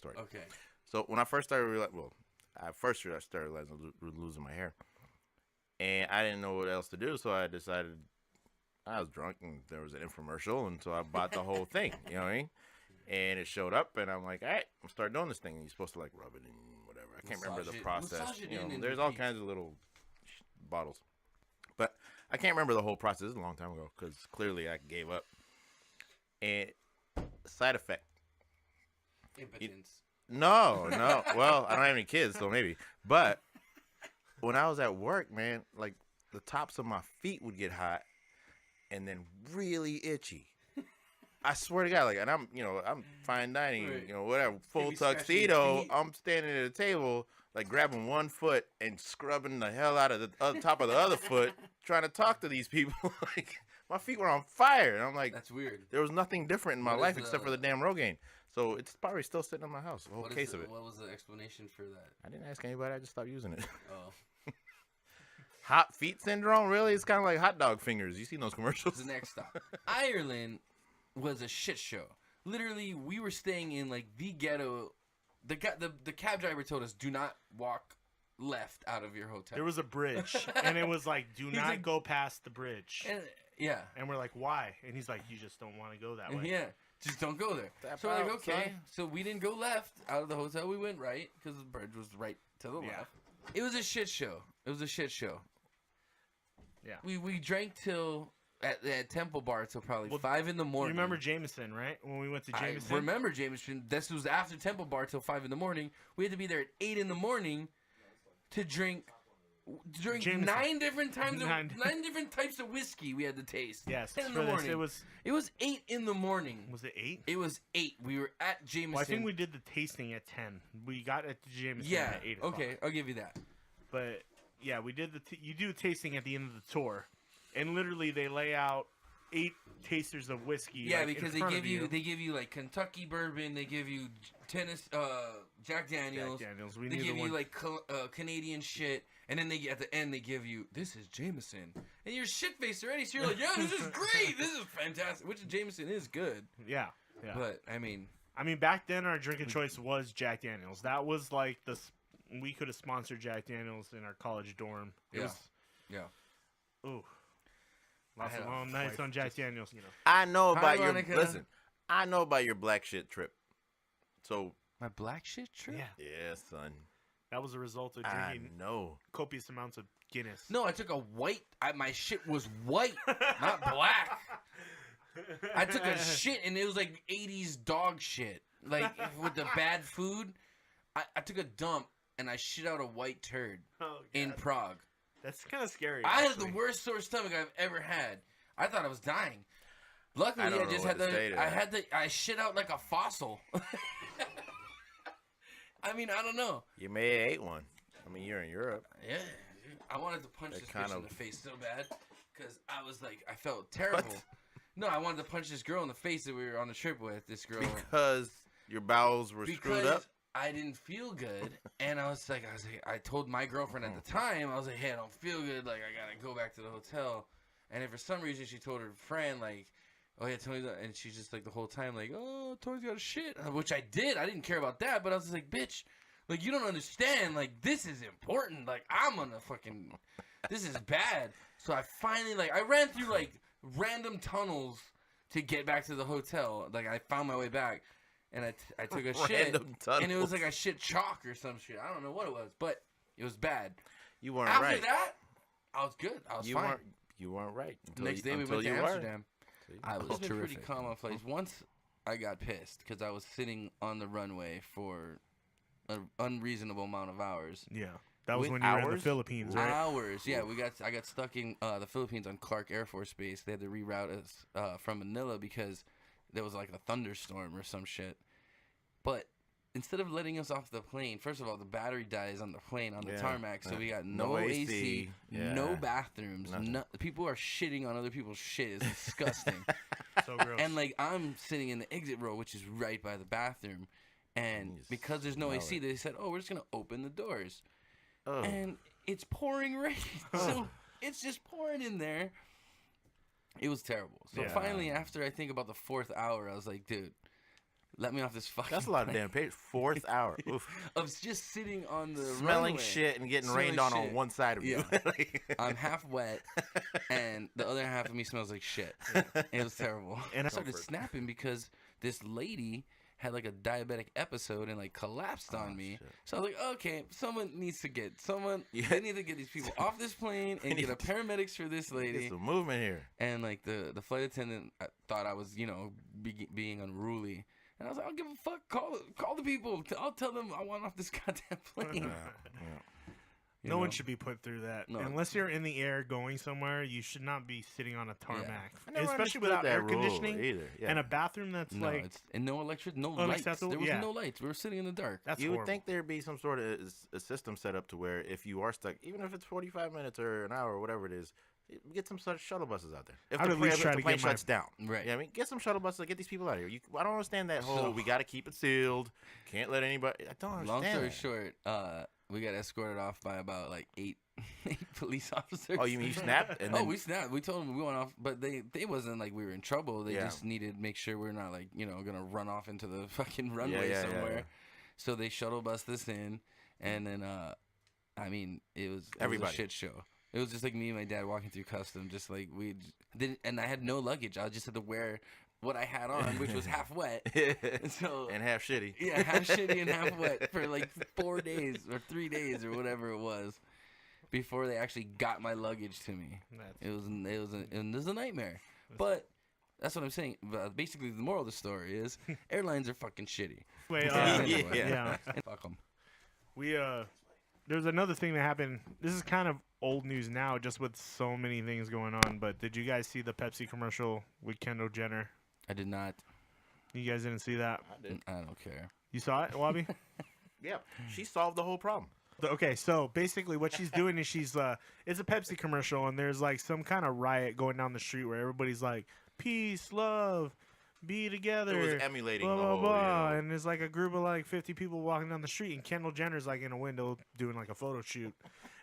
story. Okay. So when I first started, I started realizing I was losing my hair, and I didn't know what else to do. So I decided I was drunk and there was an infomercial, and so I bought the whole thing. You know what I mean? And it showed up, and I'm like, all right, I'm start doing this thing. And you're supposed to like rub it in, whatever. I can't remember the process. There's all kinds of little bottles, but I can't remember the whole process. This is a long time ago because clearly I gave up. And side effect. Impotence. No. Well, I don't have any kids, so maybe. But when I was at work, man, like the tops of my feet would get hot and then really itchy. I swear to God, like, and I'm fine dining, Right. Whatever, full tuxedo. I'm standing at a table, like grabbing one foot and scrubbing the hell out of the top of the other foot, trying to talk to these people. Like, my feet were on fire, and I'm like, that's weird. There was nothing different in my life except for the damn Rogaine. So it's probably still sitting in my house, a whole case of it. What was the explanation for that? I didn't ask anybody. I just stopped using it. Oh. Hot feet syndrome? Really? It's kind of like hot dog fingers. You seen those commercials? The next stop. Ireland was a shit show. Literally, we were staying in like the ghetto. The cab driver told us, do not walk left out of your hotel. There was a bridge, and it was like, do not go past the bridge. And, yeah. And we're like, why? And he's like, you just don't want to go that way. Yeah. Just don't go there. So we're like, okay. So we didn't go left out of the hotel. We went right because the bridge was right to the left. It was a shit show. Yeah. We drank till at Temple Bar till probably 5 in the morning. You remember Jameson, right? When we went to Jameson? I remember Jameson. This was after Temple Bar till 5 in the morning. We had to be there at 8 in the morning to drink Jameson. 9 different types of whiskey we had to taste. Yes. 10 in the morning. It was 8 in the morning. Was it 8? It was 8. We were at Jameson. Well, I think we did the tasting at 10. We got at Jameson at 8 o'clock. Okay, I'll give you that. But yeah, we did you do a tasting at the end of the tour, and literally they lay out 8 tasters of whiskey. Yeah, because they give you like Kentucky bourbon, they give you Jack Daniels. They give you like Canadian shit, and then at the end they give you, this is Jameson, and you're shit faced already. So you're like, yeah, this is great, this is fantastic. Which Jameson is good. Yeah. But I mean, back then our drink of choice was Jack Daniels. That was like we could have sponsored Jack Daniels in our college dorm. Ooh. Lots of long nights on Jack Daniels. I know about I know about your black shit trip. So my black shit trip? Yeah, son. That was a result of drinking copious amounts of Guinness. No, I took my shit was white, not black. I took a shit and it was like 80s dog shit. Like with the bad food. I took a dump and I shit out a white turd in Prague. That's kind of scary. I had the worst sore stomach I've ever had. I thought I was dying. Luckily, I just had I shit out like a fossil. I mean, I don't know. You may have ate one. I mean, you're in Europe. Yeah. I wanted to punch this bitch in the face so bad because I was like, I felt terrible. What? No, I wanted to punch this girl in the face that we were on the trip with. This girl. Because your bowels were screwed up? I didn't feel good, and I told my girlfriend at the time, I was like, hey, I don't feel good, like, I gotta go back to the hotel, and then for some reason, she told her friend, like, oh, yeah, Tony's, and she's just, like, the whole time, like, oh, Tony's got a shit, which I did, I didn't care about that, but I was like, bitch, like, you don't understand, like, this is important, like, I'm gonna fucking, this is bad, so I finally, like, I ran through, like, random tunnels to get back to the hotel, like, I found my way back. And I took a shit, and it was like a shit chalk or some shit. I don't know what it was, but it was bad. You weren't right. After that, I was good. I was fine. You weren't right. Next day we went to Amsterdam. I was pretty calm on flights. Once I got pissed because I was sitting on the runway for an unreasonable amount of hours. Yeah. That was when you were in the Philippines, right? Hours, yeah. I got stuck in the Philippines on Clark Air Force Base. They had to reroute us from Manila because there was like a thunderstorm or some shit. But instead of letting us off the plane, first of all, the battery dies on the plane on the tarmac, so we got no AC, no bathrooms. People are shitting on other people's shit. It's disgusting. So gross. And like I'm sitting in the exit row, which is right by the bathroom, and because there's no AC, they said, "Oh, we're just gonna open the doors," and it's pouring rain, so it's just pouring in there. It was terrible. So finally, after I think about the 4th hour, I was like, dude, let me off this fucking. That's a lot of plane. damn paper. 4th hour. Oof. Of just sitting on the Smelling runway. shit and getting Smelling rained on shit. one side of you. Yeah. Like- I'm half wet, and the other half of me smells like shit. It was terrible. And I started snapping because this lady had like a diabetic episode and like collapsed on me. Shit. So I was like, okay, someone needs to get Yeah. They need to get these people off this plane and get a paramedics for this Get lady. some movement here. And like the flight attendant thought I was, being unruly. And I was like, I don't give a fuck. Call the people. I'll tell them I want off this goddamn plane. You No know? one should be put through that. No. Unless you're in the air going somewhere, you should not be sitting on a tarmac. I never Especially understood without that air rule conditioning either. Yeah. and a bathroom that's No, like... it's and no electric, no lights. There Unacceptable? was Yeah. no lights. We were sitting in the dark. That's You would horrible. think there'd be some sort of a system set up to where if you are stuck, even if it's 45 minutes or an hour or whatever it is, get some such shuttle buses out there. If I'd the at least try if the to plane get my- shuts down, Right. Yeah, I mean, get some shuttle buses to get these people out of here. I don't understand that whole. So- we got to keep it sealed. Can't let anybody. I don't understand. Long story that. short, we got escorted off by about like eight police officers. Oh, you mean you snapped? And then, We snapped. We told them we went off, but they wasn't like we were in trouble. They Yeah. just needed to make sure we're not like gonna run off into the fucking runway somewhere. yeah. So they shuttle bus us in, and then I mean it was Everybody. a shit show. It was just like me and my dad walking through custom, just like we didn't, and I had no luggage. I just had to wear what I had on, which was half wet. So and half shitty. yeah, half shitty and half wet for like 4 days or 3 days or whatever it was before they actually got my luggage to me. It was a nightmare. But that's what I'm saying. But basically, the moral of the story is airlines are fucking shitty. Wait, Anyway. yeah. And fuck them. There's another thing that happened. This is kind of old news now, just with so many things going on. But did you guys see the Pepsi commercial with Kendall Jenner? I did not. You guys didn't see that? I don't care. You saw it, Wabi? Yeah, she solved the whole problem. Okay, so basically what she's doing is it's a Pepsi commercial, and there's like some kind of riot going down the street where everybody's like, peace, love, be together. It was emulating blah, the blah, whole. blah. And there's like a group of like 50 people walking down the street, and Kendall Jenner's like in a window doing like a photo shoot.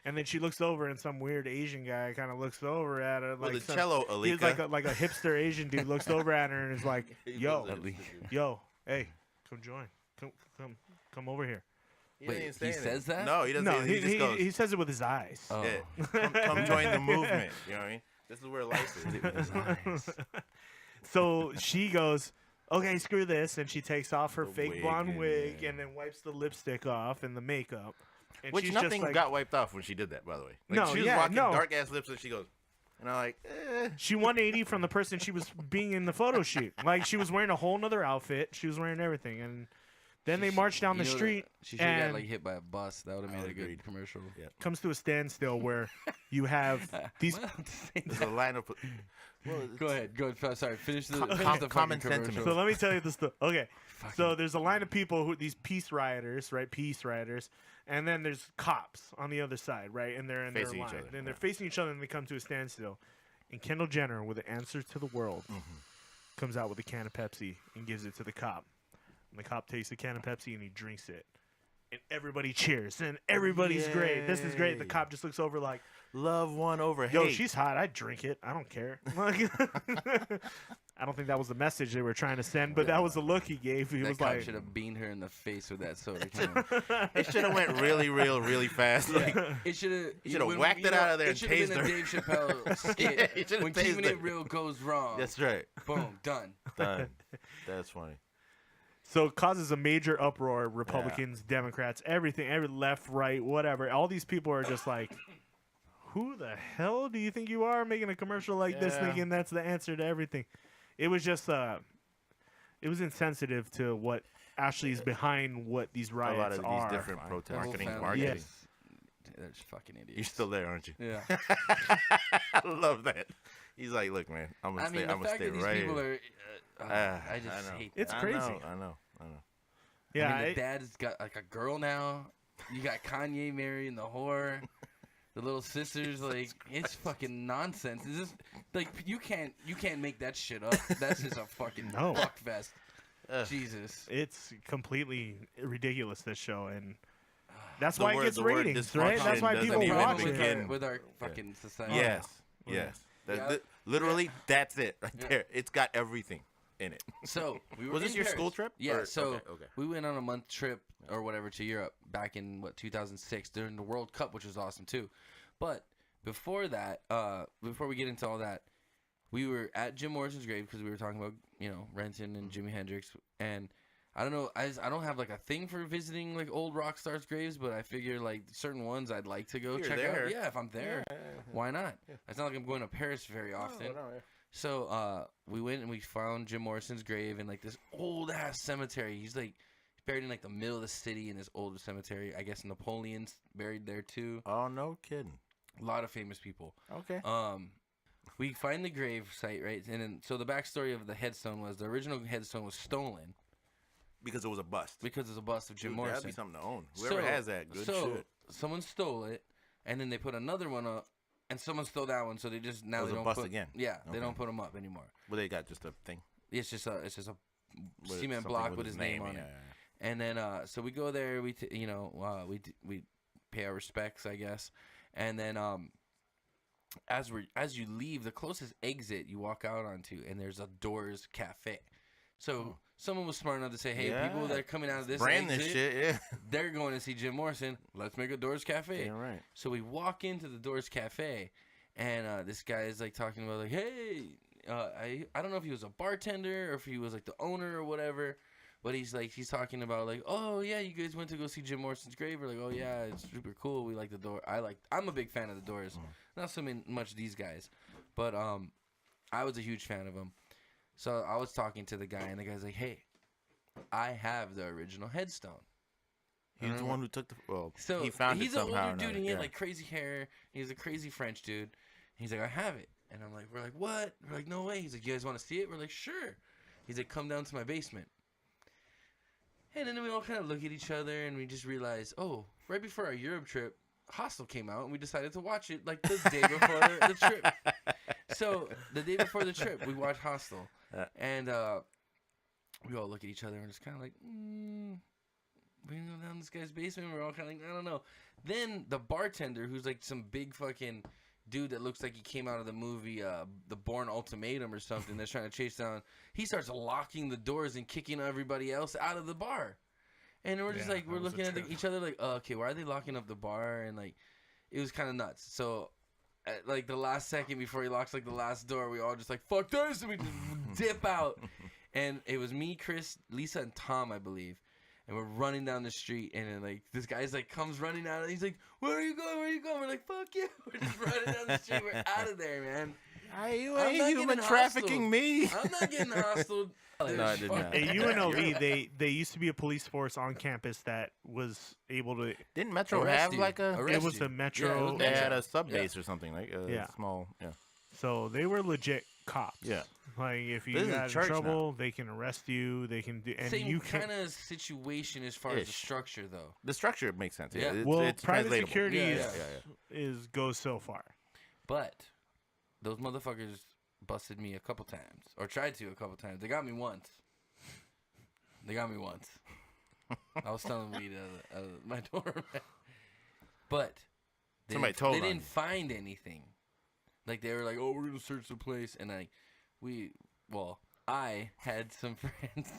And then she looks over, and some weird Asian guy kind of looks over at her. With Like the cello, he's Alika. like a hipster Asian dude looks over at her and is like, yo, yo, hey, come join. Come over here. Wait, he says that? No, he doesn't. No, he just goes. he says it with his eyes. Oh. Yeah. Come join the movement. You know what I mean? This is where life is. So she goes, okay, screw this, and she takes off her The fake wig blonde and- wig yeah. and then wipes the lipstick off and the makeup. And Which she's nothing just like, got wiped off when she did that, by the way. Like, No, she was yeah, walking no. dark ass lips, and she goes, and I'm like, She 180 from the person she was being in the photo shoot. Like she was wearing a whole nother outfit. She was wearing everything, and then they marched down the street. She should have got and like hit by a bus. That would have made a Agreed. good commercial. Yeah. comes to a standstill where you have these. Am I allowed to say there's that? a line of. Well, Go ahead. Sorry. Finish the, finish com- the common fucking sentiment. commercial. So let me tell you this. Okay, Fucking- so there's a line of people who these peace rioters, right? Peace rioters, and then there's cops on the other side, right? And they're in Facing their each line, other, and they're yeah. facing each other, and they come to a standstill. And Kendall Jenner, with the answer to the world, comes out with a can of Pepsi and gives it to the cop. And the cop takes the can of Pepsi and he drinks it. And everybody cheers, and everybody's great. This is great. The Yay. cop just looks over like, Love won over yo, hate. she's hot. I drink it. I don't care. Like, I don't think that was the message they were trying to send, but that was the look he gave. He That was cop like, should have beamed her in the face with that soda can. It should have went really fast. Like, It should have. You shoulda whacked it out of there It and should have been a tased Dave Chappelle Yeah, skit. he shoulda When tased keeping her. it real goes wrong. that's right. Boom, done. Done. That's funny. so it causes a major uproar. Republicans, Democrats, everything, every left, right, whatever. All these people are just like, who the hell do you think you are making a commercial like this, Yeah. thinking that's the answer to everything? It was just, it was insensitive to what actually is behind what these A riots lot of are. these different The protest whole marketing. family Marketing. is- They're just fucking idiots. You're still there, aren't you? Yeah. I love that. He's like, look, man, I'm gonna I mean, stay. the I'm gonna fact stay that these right people here. are. I just know. hate It's that. I crazy. know. I know. Yeah, I mean, the dad's got like a girl now. You got Kanye marrying the whore. The little sisters, like, it's fucking nonsense. Is this like you can't make that shit up? That's just a fucking No. fuck fest. Ugh. Jesus. it's completely ridiculous, this show, and that's The why word- it gets the word ratings, right? That's dysfunction why doesn't people even watch with, it. begin. with our fucking society. Yes. Yeah. Yes. Yeah. Literally, that's it right Yeah. there. It's got everything. in it. So we were Was this in your Paris. school trip? Yeah. Or- So okay. we went on a month trip or whatever to Europe back in 2006 during the World Cup, which was awesome too. But before that, before we get into all that, we were at Jim Morrison's grave because we were talking about Renton and Jimi Hendrix, and I don't know, I don't have like a thing for visiting like old rock stars' graves, but I figure like certain ones I'd like to go You're check there. out. Yeah, if I'm there, why not? Yeah. It's not like I'm going to Paris very often. No, yeah. So we went and we found Jim Morrison's grave in like this old ass cemetery. He's like buried in like the middle of the city in this old cemetery. I guess Napoleon's buried there too. Oh, no kidding. A lot of famous people. Okay. We find the grave site, right? And then so the backstory of the headstone was the original headstone was stolen Because it was a bust. because it's a bust of Jim Dude, Morrison. that'd be something to own. Whoever has that, good shit. Someone stole it, and then they put another one up, and someone stole that one. So they just now It was they a don't bust put again. Yeah, they Okay. don't put them up anymore. Well, they got just a thing. It's just a with cement something block with his name on yeah, it. And then so we go there. We we pay our respects, I guess, and then as you leave, the closest exit you walk out onto, and there's a Doors Cafe. So someone was smart enough to say, "Hey, people that are coming out of this brand exit, this shit, yeah. they're going to see Jim Morrison. Let's make a Doors Cafe." Yeah, right. So we walk into the Doors Cafe, and this guy is like talking about like, "Hey, I don't know if he was a bartender or if he was like the owner or whatever." But he's talking about like, oh yeah, you guys went to go see Jim Morrison's grave. We're like, oh yeah, it's super cool. We like the Doors. I'm a big fan of the Doors. Not so much these guys, but I was a huge fan of them. So I was talking to the guy, and the guy's like, hey, I have the original headstone. He's the one who took the. Well, So he found he's it an somehow. older dude, and or he had another, like crazy hair. He's a crazy French dude. He's like, I have it, and we're like, what? We're like, no way. He's like, you guys want to see it? We're like, sure. He's like, come down to my basement. And then we all kind of look at each other, and we just realize, oh, right before our Europe trip, Hostel came out, and we decided to watch it like the day before the trip. So the day before the trip, we watched Hostel, and we all look at each other and just kind of like, we're gonna go down this guy's basement. We're all kind of like, I don't know. Then the bartender, who's like some big fucking dude that looks like he came out of the movie The Bourne Ultimatum or something, that's trying to chase down, he starts locking the doors and kicking everybody else out of the bar. And we're just Yeah, like, we're that was a looking at trip. each other like, oh, okay, why are they locking up the bar? And like, it was kind of nuts. So at like the last second before he locks like the last door, we all just like, fuck this, and we just dip out. And it was me, Chris, Lisa, and Tom, I believe. And we're running down the street, and then like this guy's like comes running out, and he's like, "Where are you going? Where are you going?" We're like, "Fuck you!" We're just running down the street. We're out of there, man. Hey, you I'm ain't not human getting trafficking me. I'm not getting hostile. No, I did not. At UNLV, they used to be a police force on campus that was able to. Didn't Metro Arrest have you. like a? Arrest It was you. the Metro. Yeah, it was They had Metro. a sub base or something like a Yeah. small. Yeah. So they were legit cops. Yeah. Like if you This is a got in church trouble, they can arrest you. They can do, and Same you can. kind of situation as far as the Ish. structure, though. The structure makes sense. Yeah. Yeah. It's, Well, it's private translatable. security Yeah, is goes so far. But those motherfuckers busted me a couple times, or tried to a couple times. They got me once. I was selling weed out of my dorm. But Somebody told they on didn't you. find anything. Like they were like, "Oh, we're gonna search the place," and I had some friends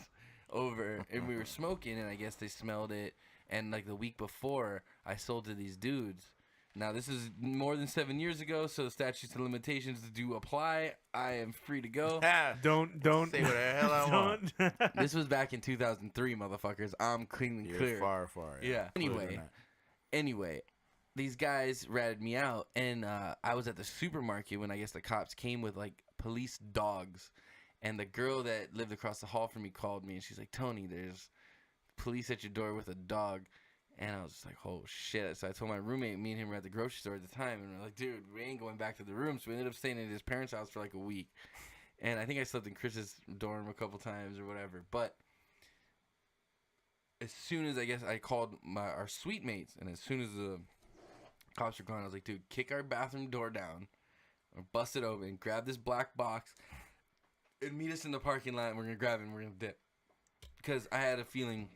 over, and we were smoking, and I guess they smelled it. And like the week before, I sold to these dudes. Now this is more than 7 years ago, so the statutes of limitations do apply. I am free to go. Don't Say what the hell I want. don't. This was back in 2003, motherfuckers. I'm clean and You're clear. far. Yeah. Clearer than Anyway, that. Anyway, these guys ratted me out, and I was at the supermarket when I guess the cops came with like police dogs, and the girl that lived across the hall from me called me, and she's like, "Tony, there's police at your door with a dog." And I was just like, oh shit. So I told my roommate, me and him were at the grocery store at the time, and we're like, dude, we ain't going back to the room. So we ended up staying at his parents' house for like a week. And I think I slept in Chris's dorm a couple times or whatever. But as soon as I guess I called our suite mates, and as soon as the cops were gone, I was like, dude, kick our bathroom door down, or bust it open, grab this black box, and meet us in the parking lot, and we're going to grab it, and we're going to dip. Because I had a feeling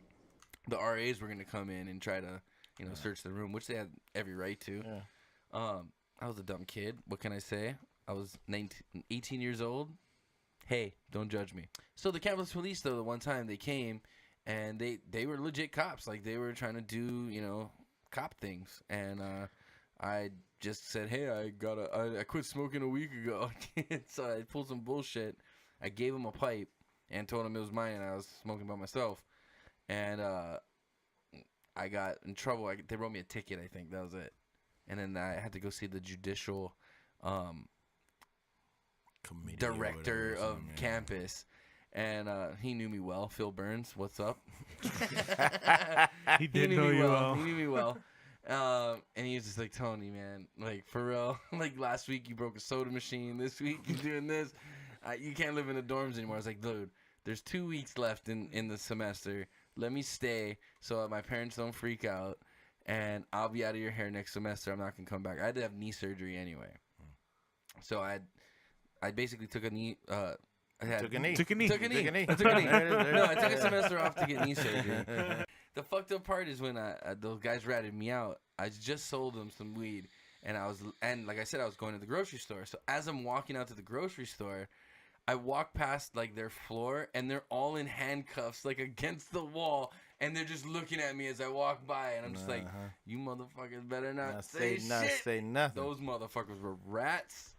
the RAs were going to come in and try to, search the room, which they had every right to. Yeah. I was a dumb kid. What can I say? I was 18 years old. Hey, don't judge me. So the campus police, though, the one time they came, and they were legit cops. Like, they were trying to do, cop things. And I just said, hey, I quit smoking a week ago. So I pulled some bullshit. I gave him a pipe and told him it was mine, and I was smoking by myself. And I got in trouble. They wrote me a ticket, I think. That was it. And then I had to go see the judicial Committee director of campus. And he knew me well. Phil Burns, what's up? He did know you well. He knew me well. And he was just like, Tony, man, like, for real. Like, last week you broke a soda machine. This week you're doing this. You can't live in the dorms anymore. I was like, dude, there's 2 weeks left in the semester. Let me stay so that my parents don't freak out. And I'll be out of your hair next semester. I'm not going to come back. I had to have knee surgery anyway. So I basically took a knee. Took a knee. Took a knee. Took a knee. Took a knee. I took a knee. No, I took a semester off to get knee surgery. The fucked up part is when those guys ratted me out. I just sold them some weed, and like I said, I was going to the grocery store. So as I'm walking out to the grocery store, I walk past like their floor, and they're all in handcuffs, like against the wall, and they're just looking at me as I walk by, and I'm just like, "You motherfuckers better not say shit." Say nothing. Those motherfuckers were rats.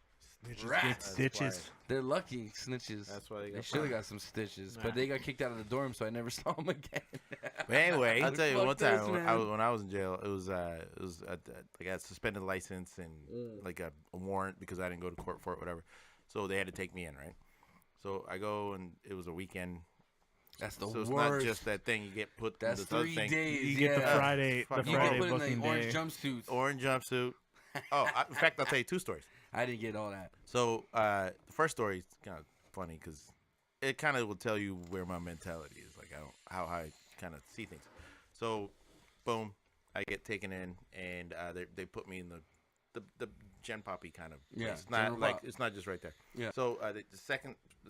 Snitches Rats. get stitches. They're lucky snitches. That's why They should have got some stitches, but Nah. they got kicked out of the dorm, so I never saw them again. But anyway, I'll tell you Fuck one time this, when I was in jail, it was like I got suspended license and like a warrant because I didn't go to court for it, whatever. So they had to take me in, right? So I go and it was a weekend. That's the So it's worst. not just that thing you get put. That's in this other 3 thing. days. You get the yeah. Friday, Fuck the you. You get Friday put in booking the orange day. jumpsuits. Orange jumpsuit. In fact, I'll tell you 2 stories. I didn't get all that. So the first story is kind of funny because it kind of will tell you where my mentality is, like how I kind of see things. So, boom, I get taken in, and they put me in the Gen Poppy kind of place. Yeah, It's not General like Pop. it's not just right there. Yeah. So the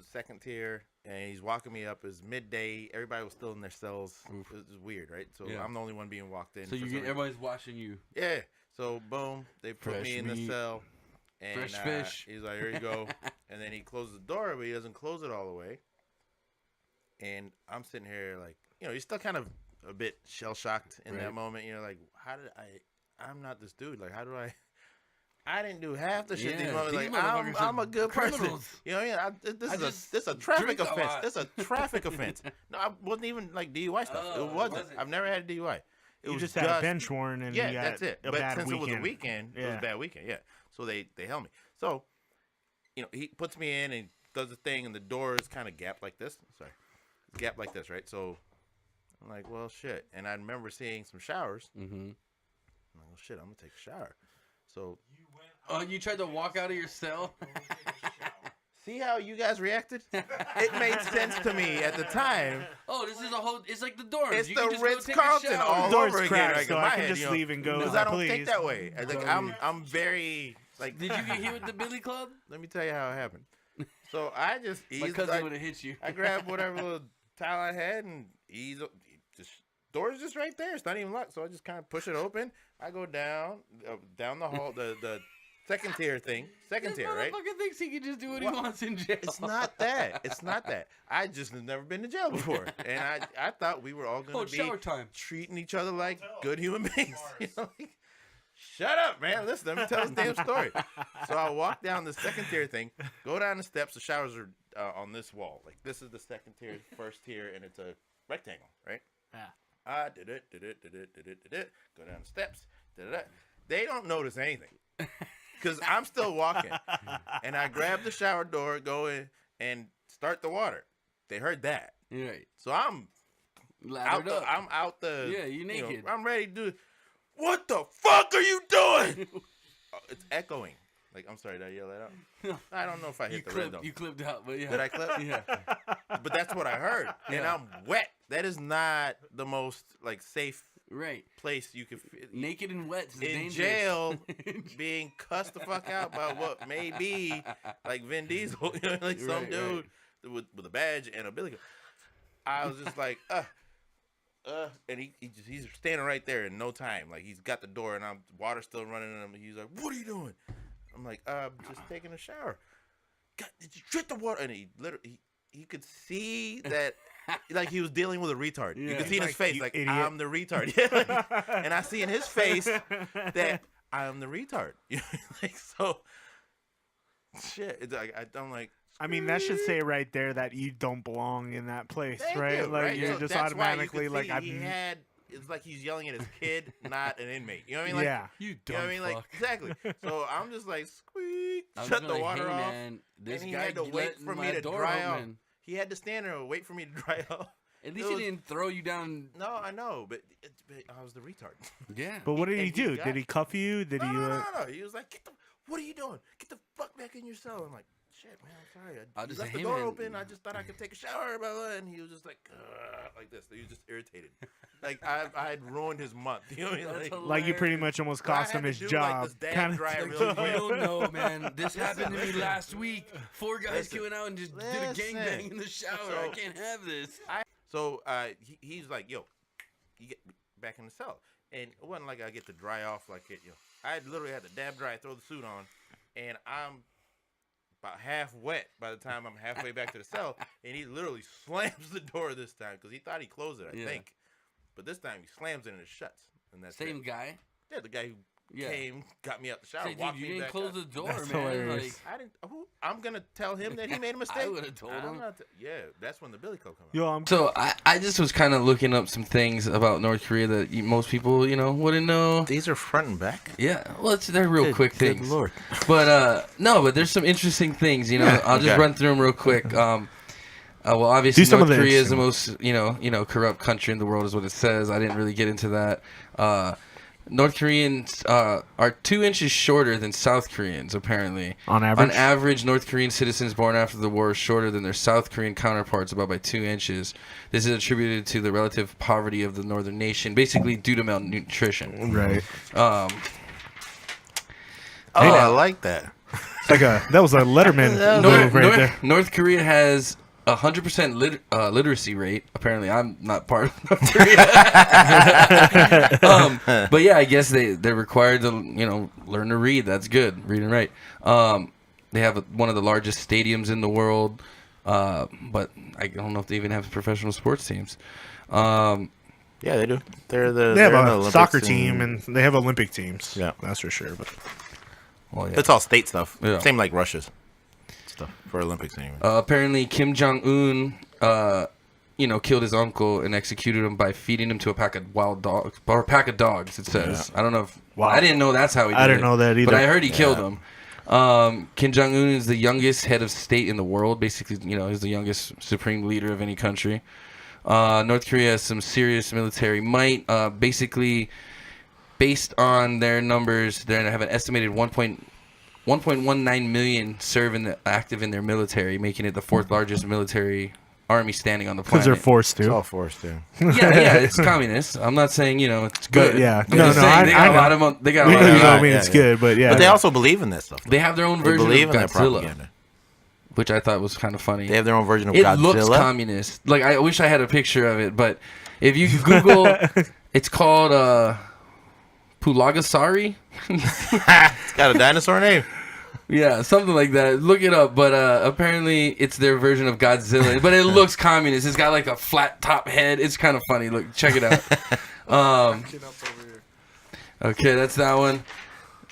second tier, and he's walking me up. Is midday. Everybody was still in their cells. Oof. It was weird, right? So Yeah. I'm the only one being walked in. So for you some get reason. everybody's watching you. Yeah. So boom, they put Fresh me in the meat. cell, and Fresh fish. he's like, "Here you go," and then he closes the door, but he doesn't close it all the way. And I'm sitting here like, you're still kind of a bit shell shocked in that Right. moment. Like, how did I'm not this dude. Like, how do I didn't do half the shit. Yeah, These motherfuckers, these like, motherfuckers I'm are a good person. criminals. This is a traffic drink a offense. lot. This is a traffic offense. No, I wasn't even like DUI stuff. Oh, it wasn't. wasn't. I've never had a DUI. It You was just had a bench warrant and yeah, you got that's it. a But bad since weekend. it was a weekend, it was Yeah. a bad weekend. Yeah. So they held me. So, he puts me in and does the thing, and the door is kind of gapped like this. Sorry, gapped like this, right? So I'm like, well, shit. And I remember seeing some showers. Mm-hmm. I'm like, well, shit, I'm gonna take a shower. So Oh, you tried to walk out of your cell? see how you guys reacted? It made sense to me at the time. Oh, this is it's like the dorms. It's You can the just go Ritz take a Carlton shower. all Doors over again. cracked, Like so in my I can head, just leave and go. Because I don't Please. think that way. Like Go I'm very like. Did you get hit with the Billy Club? Let me tell you how it happened. So I just My eased, cousin would have hit you. I grabbed whatever little towel I had and just door's just right there. It's not even locked, so I just kind of push it open. I go down the hall, the second tier thing, second This tier, right? motherfucker thinks he can just do what What? he wants in jail. It's not that. It's not that. I just have never been to jail before, and I thought we were all Oh, gonna it's be shower time. treating each other like good human beings. Shut up, man. Listen, let me tell this damn story. So I walk down the second tier thing, go down the steps. The showers are on this wall. Like, this is the second tier, first tier, and it's a rectangle, right? Yeah. I did it. Go down the steps. They don't notice anything because I'm still walking. And I grab the shower door, go in, and start the water. They heard that. Right. So I'm Lathered up. I'm out the. Yeah, you naked. I'm ready to do. What the fuck are you doing? Oh, it's echoing. Like, I'm sorry, did I yell that out? I don't know if I hit the red though. You clipped out, but yeah. Did I clip? Yeah. But that's what I heard, and Yeah. I'm wet. That is not the most like safe Right. place you could. Naked and wet is In dangerous. jail, being cussed the fuck out by what may be like Vin Diesel, like some Right, dude with a badge and a billy club. I was just like, and he's standing right there in no time. Like, he's got the door and water still running in him. He's like, what are you doing? I'm like, just taking a shower. God, did you drink the water? And he literally, he could see that, like he was dealing with a retard. You Yeah. could see in his Like, face, "You like, idiot." I'm the retard. Yeah, like, and I see in his face that I'm the retard. Like, so, shit. It's like, I'm like, I mean, that should say right there that you don't belong in that place, thank right? you, Like right? you're So just that's why you automatically could like, see I'm. he had. It's like he's yelling at his kid, not an inmate. You know what I mean? Like, Yeah. You you dumb know what I mean? Like, fuck. exactly. So I'm just like, squeak, I was shut gonna the be water like, hey, off. man, this and he guy had to wait letting for my me to door dry off. open. He had to stand there and wait for me to dry off. At least It he was- didn't throw you down. No, I know, but I was the retard. Yeah. But what did he And he do? got- Did he cuff you? Did No, he? no. He was like, what are you doing? Get the fuck back in your cell. I'm like, shit, man, I'm sorry. I I'll just left say, the hey, door man. open. I just thought I could take a shower. Blah, blah. And he was just like this. He was just irritated. Like, I had ruined his month. You know what I mean? That's Like, Like you pretty much almost But I cost had him to his do, like, job. this dad Kinda- dry Like, really you quick. don't know, man. This happened to me listen. last week. 4 guys Listen. came out and just did a Listen. gangbang in the shower. I So- can't have this. So he's like, yo, you get back in the cell. And it wasn't like I get to dry off like it. I literally had to dab dry, throw the suit on, and I'm about half wet by the time I'm halfway back to the cell. And he literally slams the door this time because he thought he closed it, I Yeah. think. But this time he slams it and it shuts. And that's Same it. guy. Yeah, the guy who Yeah. came, got me out the shower, Say, dude, walked you me didn't back close up. the door, That's man. hilarious. I didn't. I'm gonna tell him that he made a mistake. would've told him. Yeah, that's when the billy club comes out. Yo, I'm. So I just was kind of looking up some things about North Korea that most people, wouldn't know. These are front and back. Yeah, well, they're real quick things. Good Lord. But no, but there's some interesting things. Yeah, I'll just okay. run through them real quick. Well, obviously Do some North of the Korea is the interesting most corrupt country in the world, is what it says. I didn't really get into that. North Koreans are 2 inches shorter than South Koreans, apparently. On average? On average, North Korean citizens born after the war are shorter than their South Korean counterparts, about by 2 inches. This is attributed to the relative poverty of the northern nation, basically due to malnutrition. Right. I like that. It's like that was a Letterman move right there. North Korea has 100% literacy rate. Apparently, I'm not part of North Korea. But yeah, I guess they're required to learn to read. That's good, read and write. They have one of the largest stadiums in the world, but I don't know if they even have professional sports teams. Yeah, they do. They have they're in the a Olympics soccer team and they have Olympic teams. Yeah. That's for sure. But Well, yeah. It's all state stuff. Yeah. Same like Russia's stuff for Olympics anyway. Apparently, Kim Jong-un, killed his uncle and executed him by feeding him to a pack of wild dogs, or a pack of dogs. It says. I don't know if. Wow. I didn't know that's how he did it. I didn't know that either. But I heard he killed him. Kim Jong-un is the youngest head of state in the world. Basically, he's the youngest supreme leader of any country. North Korea has some serious military might. Basically, based on their numbers, they have an estimated 1.19 million active in their military, making it the 4th largest military army standing on the planet. because they're forced It's to. all forced too. Yeah, it's communist. I'm not saying it's good. But, yeah. I'm No, just no, saying I they got a know. lot of they got a We lot know of you don't Yeah, mean yeah, it's yeah. good, but yeah. But they also believe in that stuff. They have their own They version believe of in their Godzilla, propaganda. which I thought was kind of funny. They have their own version of It Godzilla. looks communist. Like, I wish I had a picture of it, but if you Google, it's called Pulagasari. It's got a dinosaur name. Yeah, something like that. Look it up. But apparently, it's their version of Godzilla. But it looks communist. It's got like a flat top head. It's kind of funny. Look, check it out. Okay, that's that one.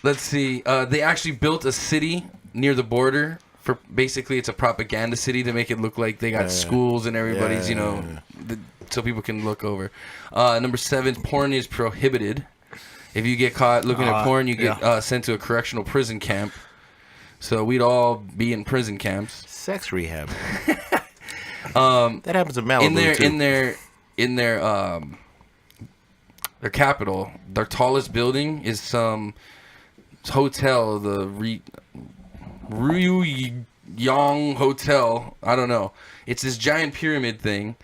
Let's see. They actually built a city near the border. For basically, it's a propaganda city to make it look like they got schools and everybody's, so people can look over. Number 7, porn is prohibited. If you get caught looking at porn, you get sent to a correctional prison camp. So we'd all be in prison camps. Sex rehab. That happens in Malibu too. In their capital, their tallest building is some hotel, the Ryuyong Hotel. I don't know. It's this giant pyramid thing,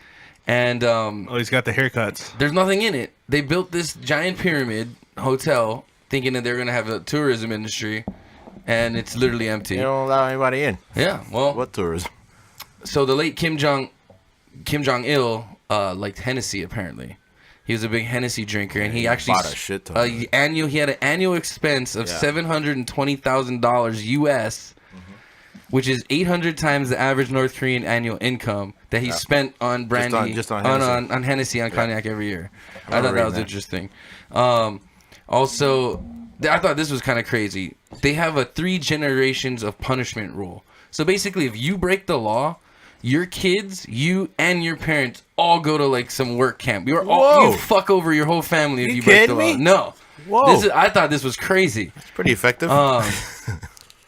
and he's got the haircuts. there's nothing in it. They built this giant pyramid hotel thinking that they're gonna have a tourism industry, and it's literally empty. They don't allow anybody in. Yeah, well, What tourism? so the late Kim Jong-il liked Hennessy. Apparently, he was a big Hennessy drinker, and he actually bought a shit ton. he had an annual expense of $720,000 US which is 800 times the average North Korean annual income that he spent on brandy, Just on Hennessy. on Hennessy, on cognac every year. I remember thought that was reading interesting. Also, I thought this was kind of crazy. They have a 3 generations of punishment rule. So basically, if you break the law, your kids, you and your parents all go to like some work camp. You Whoa. fuck over your whole family if You you break the kidding law. me? No. Whoa. I thought this was crazy. It's pretty effective.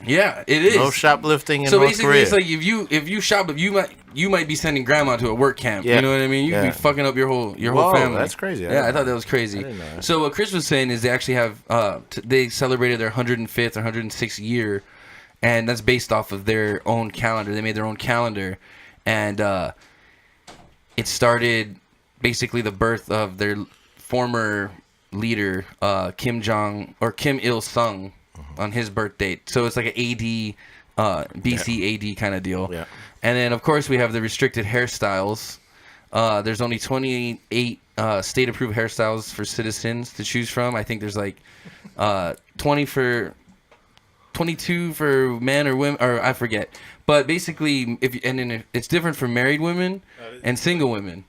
Yeah, it is. No shoplifting in So North basically, Korea. it's like if you shop, you might be sending grandma to a work camp. Yeah. You know what I mean? You could Yeah. be fucking up your whole Whoa, family. that's crazy. Yeah, I thought that was crazy. I didn't know that. So what Chris was saying is they actually have they celebrated their 105th or 106th year, and that's based off of their own calendar. They made their own calendar, and it started basically the birth of their former leader Kim Il Sung on his birth date. So it's like an AD. BC AD kind of deal. Yeah. And then, of course, we have the restricted hairstyles. There's only 28 state-approved hairstyles for citizens to choose from. I think there's like 22 for men or women, or I forget. But basically, it's different for married women and single women.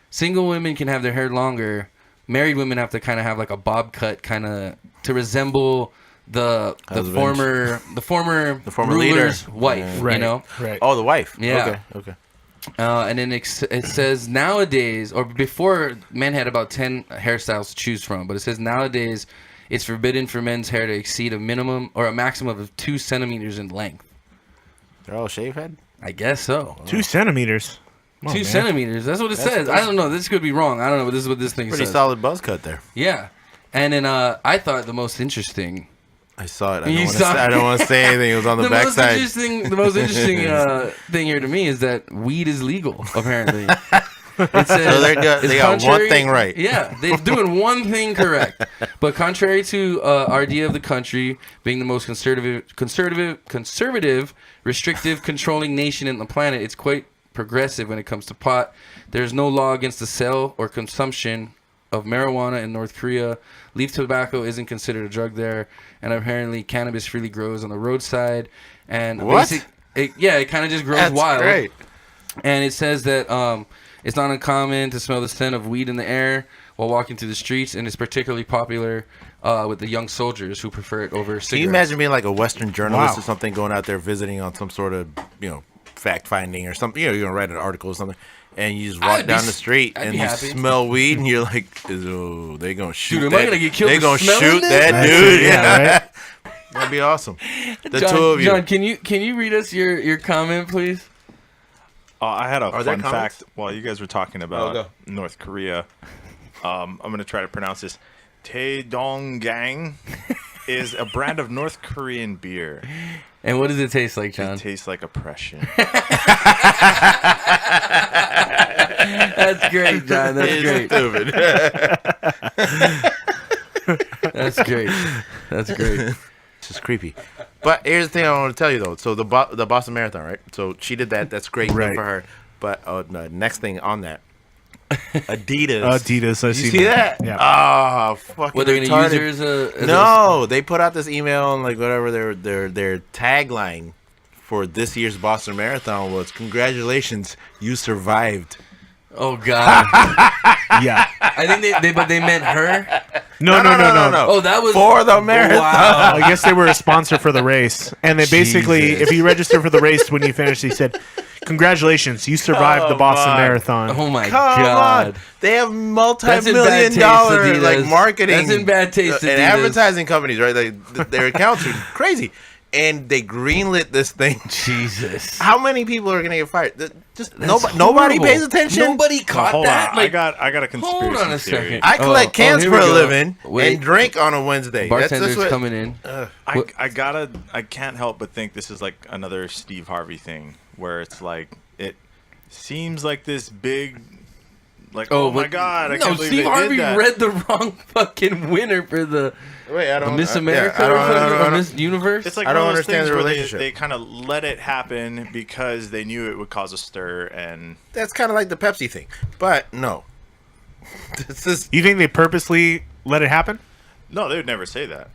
Single women can have their hair longer. Married women have to kind of have like a bob cut, kind of to resemble the former ruler's leader. wife. Right. You know. Right. Oh, the wife. Yeah. Okay. And then it says nowadays, or before, men had about 10 hairstyles to choose from. But it says nowadays, it's forbidden for men's hair to exceed a minimum or a maximum of 2 centimeters in length. They're all shave head? I guess so. 2 centimeters. Come on, 2 man. centimeters. That's what it says. I don't know. This could be wrong. I don't know. But this is what this thing Pretty says. solid buzz cut there. Yeah. And then I thought the most interesting. I saw it. You saw it? I don't want to say anything. It was on the backside. The most interesting thing here to me is that weed is legal, apparently. It says, So they got one thing right. Yeah, they're doing one thing correct. But contrary to our idea of the country being the most conservative, restrictive, controlling nation in the planet, it's quite progressive when it comes to pot. There's no law against the sale or consumption of marijuana in North Korea. Leaf tobacco isn't considered a drug there, and apparently cannabis freely grows on the roadside. And What? It kind of just grows That's wild. great. And it says that it's not uncommon to smell the scent of weed in the air while walking through the streets, and it's particularly popular with the young soldiers who prefer it over cigarettes. Can you imagine being like a Western journalist Wow. or something, going out there visiting on some sort of, fact finding or something? You're gonna write an article or something, and you just walk down the street I'd and be you happy. smell weed, and you're like, "Oh, they gonna shoot Dude, am that? I gonna get killed They for gonna smelling shoot this?" that That's dude? it, yeah, right? That'd be awesome. The John, two of you. John, can you read us your comment, please? I had a Are there fun comments? fact while you guys were talking go. about North Korea. I'm going to try to pronounce this. Taedonggang is a brand of North Korean beer. And what does it taste like, John? It tastes like oppression. That's great, John. That's It's great. stupid. That's great. That's great. It's just creepy. But here's the thing I want to tell you though. So the Boston Marathon, right? So she did that. That's great Right. for her. But the next thing on that, Adidas. Adidas. I You see that? Yeah. Oh, fucking What, they're retarded. gonna use her as a No, they put out this email and like whatever their tagline for this year's Boston Marathon was "Congratulations, you survived." Oh God. Yeah. I think they meant her. No. Oh, that was for the marathon. Wow. I guess they were a sponsor for the race, and they basically, Jesus. if you register for the race when you finish, they said, "Congratulations, you survived the Come Boston on. Marathon." Oh my Come God. on, they have That's in bad multi-million taste, dollar like Adidas. marketing. That's in bad taste, and Adidas. advertising companies, right? Like their accounts are crazy, and they greenlit this thing. Jesus. How many people are gonna get fired? Just That's nobody horrible. pays attention. Nobody caught Hold that. on. Like, I got a conspiracy hold on a theory. second. I collect cans here for we a go. living Wait. and drink on a Wednesday. Bartender's That's what, coming in. I can't help but think this is like another Steve Harvey thing where it's like it seems like this big like oh my but- God, I no, can't believe Steve they Harvey did that. read the wrong fucking winner for the Wait, I don't. Miss yeah, America I don't- or I don't- I or don't- Miss Universe. It's like I one don't of those understand things the where relationship. they kind of let it happen because they knew it would cause a stir and That's kind of like the Pepsi thing, but no. This is You think they purposely let it happen? no, they would never say that.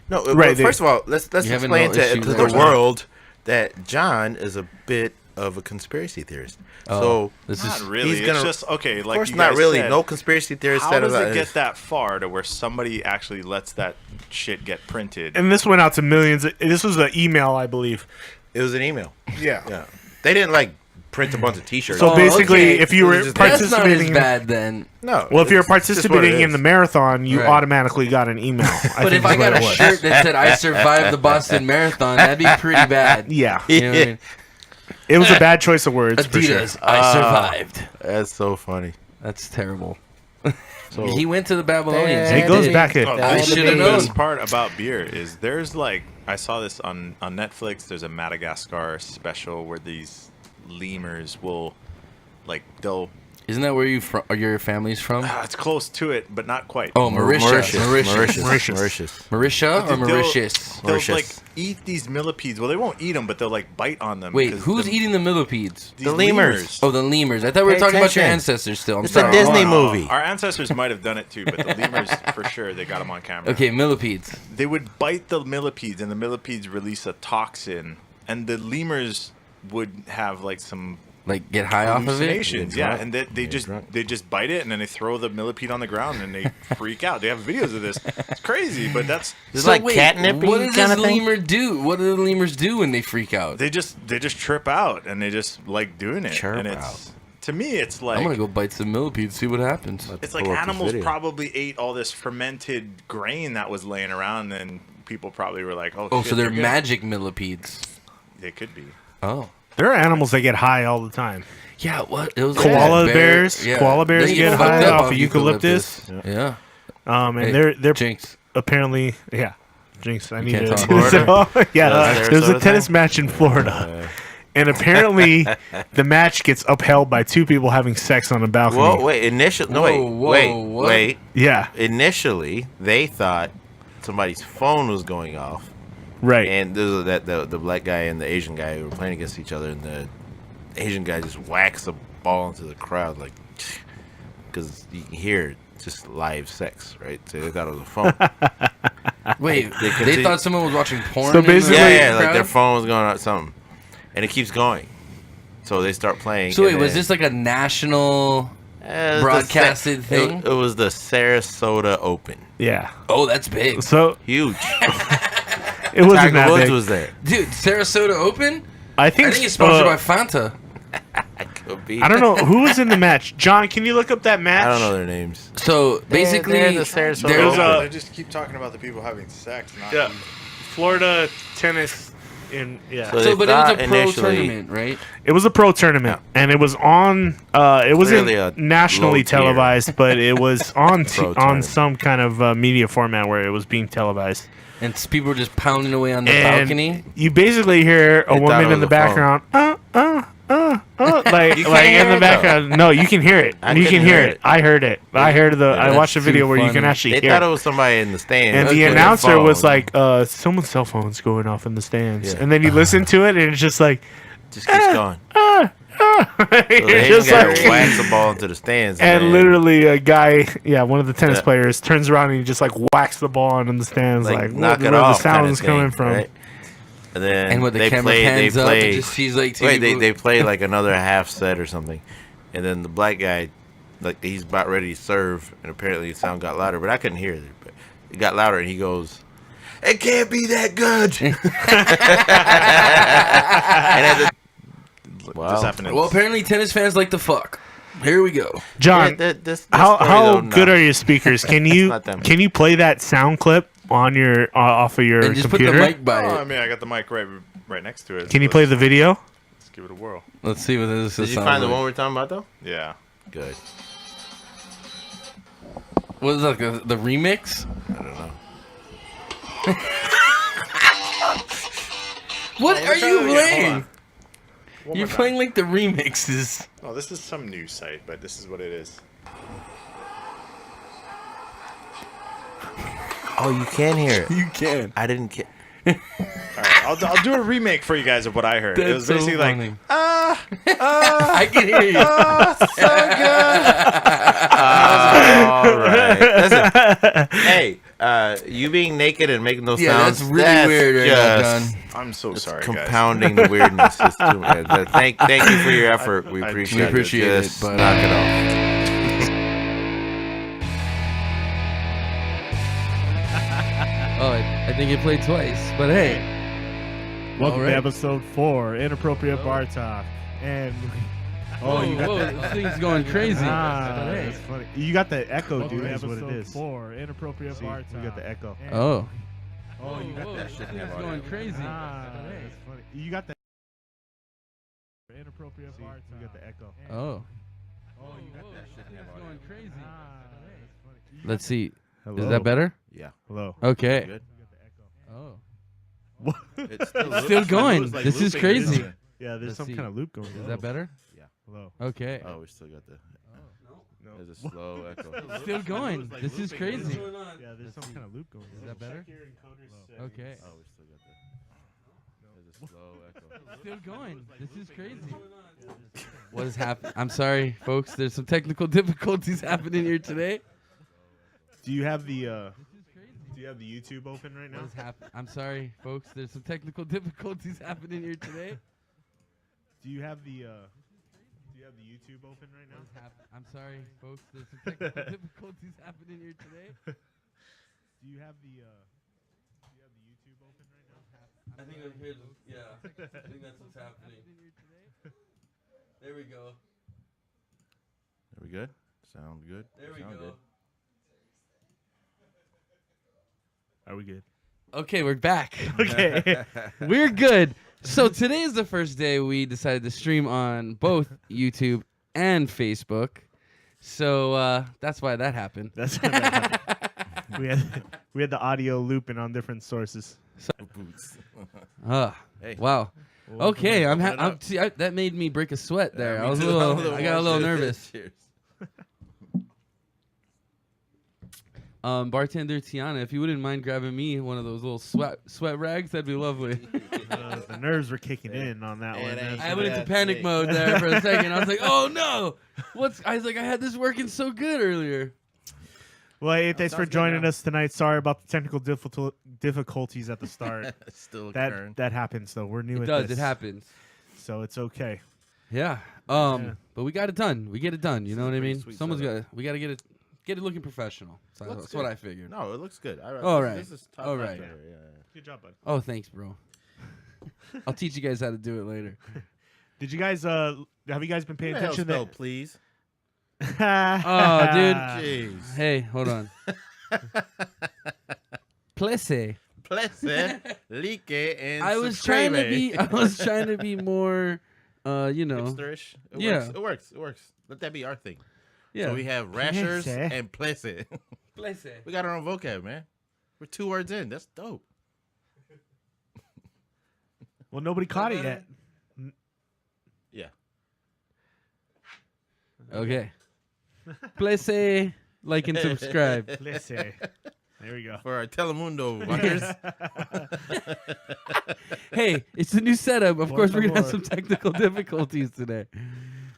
no. Right, First of all, let's You haven't explain no issue to with the that. world that John is a bit of a conspiracy theorist. Oh, So this Not is really. he's gonna- It's just okay. of Like course, you not guys really. said, No conspiracy theorist How said does about it get that far to where somebody actually lets that shit get printed? And this went out to millions. This was an email, I believe. It was an email. Yeah. Yeah, they didn't like print a bunch of T-shirts. So Oh, basically, okay. if you It were was just- that's not as participating, bad then. no. well, if you're it's just what it participating in is. the marathon, you Right. automatically got an email. But think if I is what got it a was. shirt that said "I survived the Boston Marathon," that'd be pretty bad. Yeah, You know what I mean? it was a bad choice of words. For sure. Adidas, I survived. That's so funny. That's terrible. So He went to the Babylonians. It He goes did. back. Oh, I this is should've the known. best part about beer is there's like I saw this on Netflix. There's a Madagascar special where these lemurs will like they'll Isn't that where you from? Or your family's from? it's close to it but not quite. Oh, Mauritius. Mauritius. Mauritius. Mauritia or They'll- Mauritius? They'll Mauritius. like eat these millipedes. Well, they won't eat them, but they'll like bite on them. Wait, 'cause who's the- eating the millipedes? these The lemurs. Oh, the lemurs. I thought we were Pay talking about your attention. ancestors still. I'm It's a sorry. Disney no. movie. Our ancestors might have done it too, but the lemurs for sure they got them on camera. Okay, millipedes. They would bite the millipedes, and the millipedes release a toxin, and the lemurs would have like some Like get high off of it. hallucinations. Get Yeah, drunk. and they Get just drunk. they just bite it, and then they throw the millipede on the ground, and they freak out. They have videos of this. It's crazy, but that's It's like catnip what does kind this of thing. lemur do? What do the lemurs do when they freak out? they just trip out, and they just like doing it. Chirp and it's out. to me, it's like I'm gonna go bite some millipedes, see what happens. it's like pull up this animals video. probably ate all this fermented grain that was laying around, and people probably were like, "Oh, Oh, shit, so they're good." magic millipedes. They could be. Oh. There are animals that get high all the time. Yeah, what? It was Koala that bears. yeah. Koala bears They get fucked high up off of eucalyptus. Yeah. And Hey, they're Jinx. apparently Jinx. I need can't to. talk Florida? Yeah, The there's a Sarasota tennis thing? match in Florida, and apparently the match gets upheld by two people having sex on a balcony. Whoa, wait. Initially, no, Whoa, wait, whoa, wait, what? wait. Yeah, Initially, they thought somebody's phone was going off, right. and this is that the black guy and the Asian guy who were playing against each other, and the Asian guy just whacks a ball into the crowd, like, because you can hear just live sex, right? So they thought it was a phone. Wait, They they continue- thought someone was watching porn. So in the basically- Yeah, like crowd? their phone was going on something, and it keeps going. So they start playing. So wait, and was then- this like a national? It was the broadcasted Sa- it- thing? It was the Sarasota Open. Yeah. Oh, that's big, So Huge. it wasn't Tiger that Woods big. was there. dude. Sarasota Open. I I think. think it's sponsored by Fanta. Could be. I don't know who was in the match. John, can you look up that match? I don't know their names. So basically, they're the Sarasota there was Open. a. They just keep talking about the people having sex. Not Yeah. Florida tennis. Yeah. So So, they but it was a thought pro initially- tournament, right? It was a pro tournament, and it was on. It wasn't Clearly a nationally low tier televised, but it was on pro on tournament. some kind of media format where it was being televised. And people were just pounding away on the And balcony. you basically hear a They thought woman it in the was a phone. background, like You like can't in hear the it, background. No, you can hear it. I You can couldn't hear hear it. it. I heard it. I heard the. I that's watched a video too where you can funny. actually They hear. thought it. it was somebody in the stands. And with the their announcer was phone. like, "Someone's cell phone's going off in the stands," Yeah. and then you listen to it, and it's just like, just keeps going. So So the You're Asian just guy like, whacks the ball into the stands. and then, literally a guy, one of the tennis Yeah. players turns around and he just like whacks the ball into the stands, like, knock where it the off. sound's kinda coming thing, from. Right? And then And when the they camera play, pans they up, play, it just sees like two wait, people. they play like another half set or something, and then the black guy, like he's about ready to serve, and apparently the sound got louder, but I couldn't hear it. But it got louder, and he goes, "It can't be that good." And at the, wow. This happened in Well, apparently tennis fans like to fuck. Here we go. John, Yeah, this how story, how though, good no. are your speakers? Can you not that can you play that sound clip on your off of your And just computer? put the mic by Oh, I it. mean, I got the mic right next to it. Can you so play let's- the video? Let's give it a whirl. Let's see what this Did is. you find the one we're talking about though? Yeah. Good. What is that? The remix? I don't know. What Oh, are we're trying you to get- hold playing? on. One You're more playing like the remixes. time. Oh, this is some news site, but this is what it is. Oh, you can hear it. You can. I didn't get. All right, I'll do a remake for you guys of what I heard. It was That's so basically like, funny. I I can hear you. All right. Listen, hey, You being naked and making those Yeah, sounds. that's really weird right now, just- John. I'm so It's sorry, guys. compounding the weirdness. It's too much. Thank you for your effort. We I- appreciate We it. appreciate it, Just but, knock it off. Oh, I think it played twice, but hey. Welcome All right. to episode 4, Inappropriate Bar Talk. And you got that. This thing's going crazy. Ah, But hey. that's funny. You got the echo, Welcome dude. to Is what it episode is. 4, Inappropriate See, Bar we Talk. got the echo. Oh. You got that. This thing's going crazy. Ah, But hey. that's funny. You got the. Inappropriate See, Bar we got the echo. Oh. You got that. This thing's going crazy. Ah, that's funny. Let's see. Hello. Is that better? Yeah. Hello. Okay. Good. Oh. It's still, Still going. it's like This is looping, crazy. isn't it? Yeah, there's Let's some see. kind of loop going on. Is that better? Hello. Okay. Oh, we still got the. No. There's a slow echo. Still going. This is crazy. Yeah, there's some kind of loop going on. Is that better? Okay. Oh, we still got the. There's a slow echo. Still going. This is crazy. What is happening? I'm sorry, folks. There's some technical difficulties happening here today. Do you have the Do you have the YouTube open right What now? is happening? I'm sorry, folks. There's some technical difficulties happening here today. Do you have the YouTube open right What now? is happening? I'm sorry, folks. There's some technical difficulties happening here today. Do you have the YouTube open right now? I think I'm here. Yeah, I think that's what's happening. There we go. Are we good? Sound good? There we Sound go. good. Are we good? Okay, we're back. Okay. We're good. So today is the first day we decided to stream on both YouTube and Facebook. So that's why that happened. That's we had the audio looping on different sources. Boots. Hey. Wow. Okay, Open it up. see, that made me break a sweat there. Yeah, I was me a too. little, I got a little nervous. Cheers. Bartender Tiana, if you wouldn't mind grabbing me one of those little sweat rags, that'd be lovely. The nerves were kicking in on that It one. ain't That's- I went into That's panic me. mode there for a second. I was like, "Oh no, I was like, I had this working so good earlier." Well, hey, thanks for sounds good joining now. us tonight. Sorry about the technical difficulties at the start. Still occurring. that happens though. We're new It at does. this, It happens. so it's okay. Yeah. Yeah. But we got it done. We get it done. You know what I Pretty mean? sweet Someone's setup. got. We got to get it looking professional. So Looks that's what good. I figured. No, it looks good. All right. This is top All notch right. right here, yeah. Good job, bud. Oh, thanks, bro. I'll teach you guys how to do it later. Did you guys have you guys been paying Who the hell attention spelled please? Oh, dude. Jeez. Hey, hold on. Plesse. Plesse, like, and I was trying to be. I subscribe. was trying to be more. You know. Hipsterish. It Yeah. works. It works. It works. Let that be our thing. Yeah. So we have rashers Plesse. and plesse. Plesse. We got our own vocab, man. We're 2 words in. That's dope. Well, nobody caught it yet. Yeah. Okay. Plesse, like and subscribe. Let's say. There we go. For our Telemundo watchers. Hey, it's a new setup. Of Por course, we're gonna have favor. some technical difficulties today.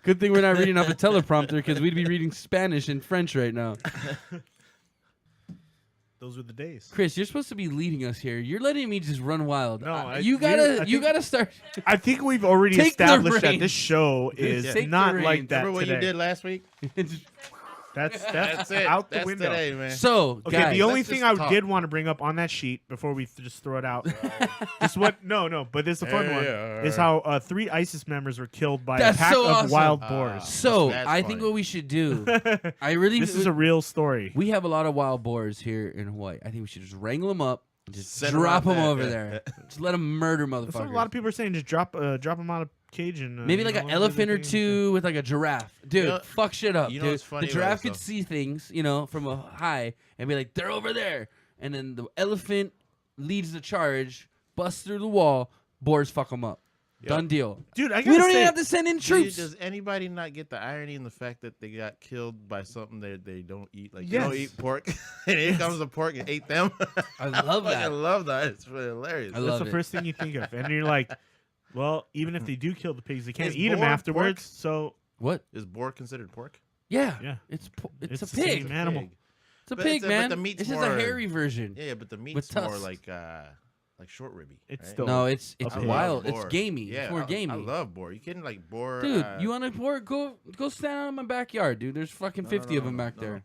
Good thing we're not reading off a teleprompter because we'd be reading Spanish and French right now. Those were the days. Chris, you're supposed to be leading us here. You're letting me just run wild. No, I you think- gotta start. I think we've already Take the established that reins. this show is Take the not like reins. that Remember what today. you did last week? That's it. out the That's window. today, man. So, Okay, guys, the only let's thing just I talk. did want to bring up on that sheet before we just throw it out, this what? No, but this is a fun one. Is how 3 ISIS members were killed by That's a pack so of awesome. wild boars. so That's I think funny. what we should do. I really. This is a real story. We have a lot of wild boars here in Hawaii. I think we should just wrangle them up and just Set 'em drop out them there. over there. Just let them murder That's what a motherfuckers. lot of people are saying. Just drop them out of cage and Maybe you like know, an let elephant or everything- two with like a giraffe. Dude, You know- fuck shit up. you know dude. what's funny the about giraffe this, could though? see things, from a high and be like, they're over there. And then the elephant leads the charge, busts through the wall, boars fuck them up. Yep. Done deal. Dude, I We gotta don't say, even have to send in troops. Does anybody not get the irony in the fact that they got killed by something that they don't eat? Like, Yes. they don't eat pork, and here comes the pork and ate them. I love that. I love that. It's really hilarious. I that's love the it. first thing you think of, and you're like, well, even if they do kill the pigs, they can't Is eat them boar afterwards. pork? So What? Is boar considered pork? Yeah. yeah, It's a the same pig. animal. Pig. It's a But pig, but man. the meat's It's just more, a hairy version. Yeah, but the meat's more tusks. like short ribby. It's right? still- No, it's I love wild. It's boar. gamey. Yeah, It's more gamey. I love boar. You kidding? Like boar. Dude, you want to boar? Go stand out in my backyard, dude. There's fucking 50 of them back there.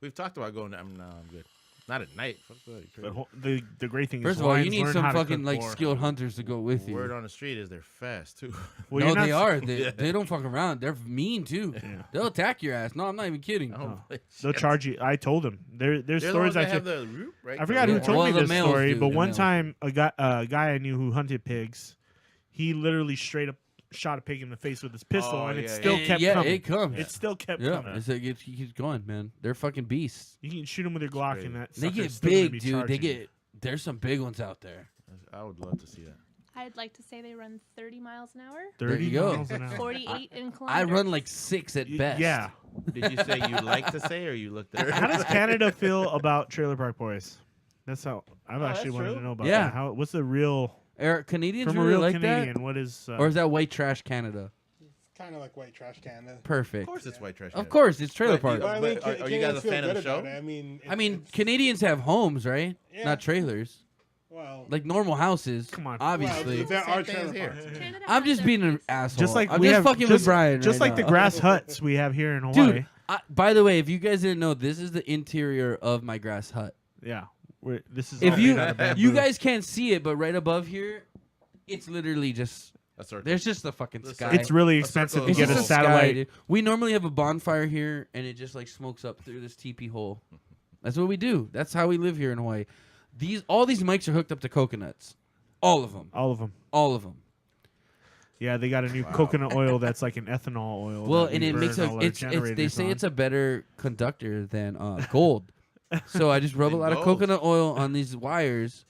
We've talked about going. No, I'm good. Not at night. Fuck that, you crazy. But the great thing First is, of all, you Hawaiians need learn some how to fucking cook like boar. skilled hunters to go with you. Word on the street is they're fast too. Well, No, you're not they s- are. Yeah. They don't fuck around. They're mean too. Yeah. They'll attack your ass. No, I'm not even kidding. Oh, They'll charge you. I told him there's They're the stories ones that I have the root, right? I forgot Yeah. who told Well, me the this males story, do, but the one males. time a guy I knew who hunted pigs, he literally straight up shot a pig in the face with his pistol, Oh, and it yeah, still yeah. kept Yeah, coming. it comes. It still kept Yeah, coming. it's like it keeps going, man. They're fucking beasts. You can shoot them with your Glock, crazy. and that They sucker's get still gonna big, be dude. charging. There's some big ones out there. I would love to see that. I'd like to say they run 30 miles an hour, 30 you go. miles an hour. 48 in I kilometers. run like 6 at best. Yeah. Did you say you like to say, or you looked at? How does Canada feel about Trailer Park Boys? That's how I've actually that's wanted true. to know about Yeah. that. What's the real Eric, Canadians from a really real like Canadian? What is that, or is that white trash Canada? Kind of like white trash Canada. Perfect. Of course, it's white trash. Of course, it's trailer But you- park. But are you guys a fan of the show? I mean, I mean, Canadians have homes, right? Yeah. Not trailers. well, Like normal houses. Come on. Obviously. well, there are Same thing as trailer here. parks. Canada I'm has just their- being an asshole. just like I'm we just have fucking just, with Brian. just right like the now. grass huts we have here in Hawaii. Dude, by the way, if you guys didn't know, this is the interior of my grass hut. Yeah. This is If all you made out of bamboo. you guys can't see it, but right above here, it's literally just That's our. there's just the fucking The sky. it's really A expensive circle to It's get of a just sky, satellite. dude. We normally have a bonfire here, and it just like smokes up through this teepee hole. That's what we do. That's how we live here in Hawaii. All these mics are hooked up to coconuts, all of them, All of them. all of them. Yeah, they got a new coconut oil that's like an ethanol oil. Well, that and we it makes burn a all our it's they generators say on. it's a better conductor than gold. So I just rub a Than lot of gold. coconut oil on these wires.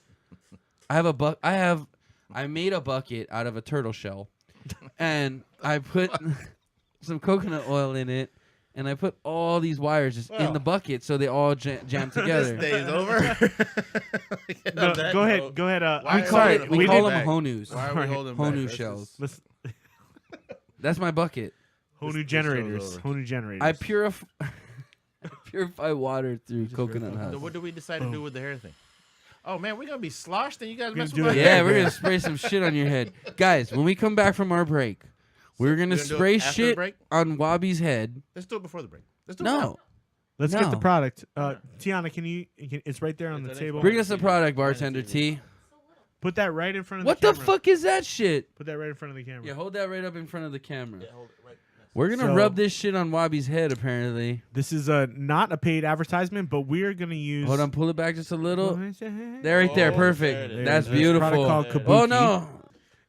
I made a bucket out of a turtle shell, and I put some coconut oil in it, and I put all these wires just in the bucket so they all jam together. This day's over. No, go ahead. Go ahead. Why We are call we- it. we We call did. them honus. Why are we holding back? Honu This is- shells. Listen, That's my bucket. Honu show's generators. over. Honu generators. I purify water through coconut So husk. what do we decide to do with the hair thing? Oh man, we're gonna be sloshed, and you guys We're mess gonna with do my it. Yeah, hair. we're gonna spray some shit on your head, guys. When we come back from our break, we're gonna We're gonna do it spray after the shit break? on Wabi's head. Let's do it before the break. Let's do it No, now. Let's get the No. product. Tiana, can you? It's right there on the It's table. bring us the product, bartender T. Put that right in front of What the the camera. fuck is that shit? Put that right in front of the camera. Yeah, hold that right up in front of the camera. We're gonna So- rub this shit on Wabi's head. Apparently. This is not a paid advertisement, but we're gonna use. Hold on, pull it back just a little. There. There, right there, Oh, perfect. there it is. That's There's a product beautiful. called Kabuki. Oh no,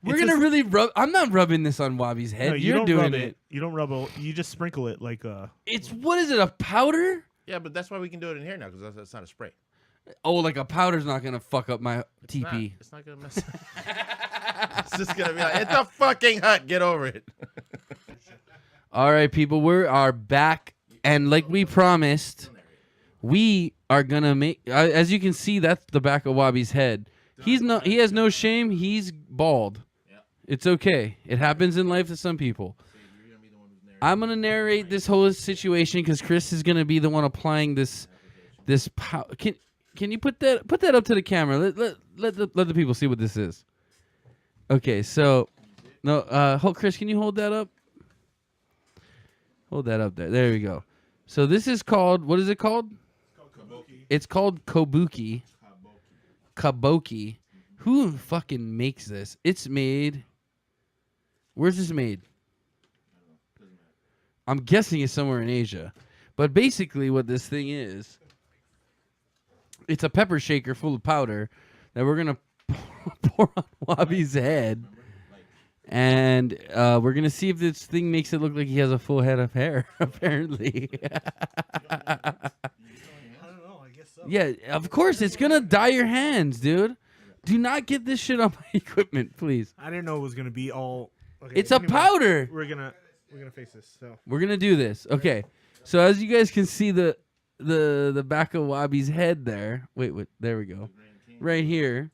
we're It's gonna just- really rub. I'm not rubbing this on Wabi's head. No, you You're don't doing rub it. You don't rub it. You just sprinkle it like It's what is it? A powder? Yeah, but that's why we can do it in here now because that's not a spray. Oh, like a powder's not gonna fuck up my TP. It's not gonna mess. It's just gonna be like it's a fucking hut. Get over it. All right, people, we are back, and like we promised, we are gonna make. As you can see, that's the back of Wabi's head. He has no shame. He's bald. It's okay. It happens in life to some people. I'm gonna narrate this whole situation because Chris is gonna be the one applying this. Can you put that up to the camera? Let the people see what this is. Okay, so no, Chris, can you hold that up? Hold that up there. There we go. So this is called, what is it called? It's called Kabuki. Kabuki. Who fucking makes this? It's made. Where's this made? I'm guessing it's somewhere in Asia. But basically what this thing is, it's a pepper shaker full of powder that we're going to pour on Wabi's head. And we're going to see if this thing makes it look like he has a full head of hair, apparently. I don't know. I guess so. Yeah, of course. It's going to dye your hands, dude. Do not get this shit on my equipment, please. I didn't know it was gonna be all. Okay, It's a anyway, powder. We're gonna face this. So We're going to do this. Okay. So as you guys can see the back of Wabi's head there. Wait, there we go. Right here.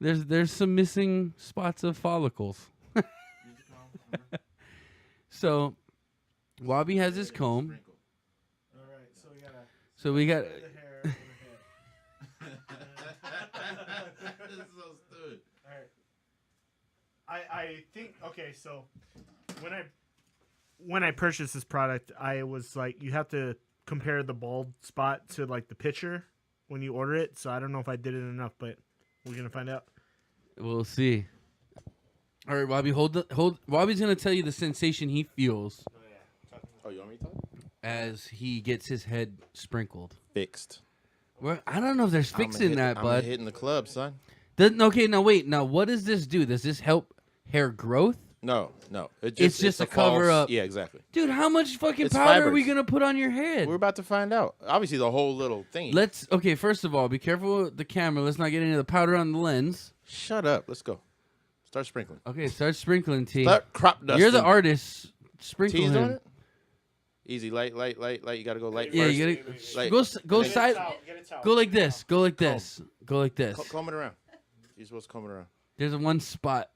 There's some missing spots of follicles. So, Wabi has his comb. all right. So we gotta. So we got. This is so stupid. I think okay. So when I purchased this product, I was like, you have to compare the bald spot to like the picture when you order it. So I don't know if I did it enough, but we're gonna find out. We'll see. All right, Bobby, hold. Bobby's gonna tell you the sensation he feels Oh, you want me to talk? as he gets his head sprinkled. Fixed. Well, I don't know if there's fixing that, I'm bud. hitting the club, son. Okay, now wait. Now, what does this do? Does this help hair growth? No. It's just a cover up. Yeah, exactly. Dude, how much fucking It's powder are we fibers. gonna put on your head? We're about to find out. Obviously, the whole little thing. Okay, first of all, be careful with the camera. Let's not get into the powder on the lens. Shut up. Let's go. Start sprinkling. Okay, start sprinkling, T. Start crop dusting. You're the artist. Sprinkle T's him. on it. Easy, light. You gotta go light Yeah, first. you gotta Like- go side. Go like this. Go like this. Go like this. Comb it around. You're supposed to comb it around. There's a one spot.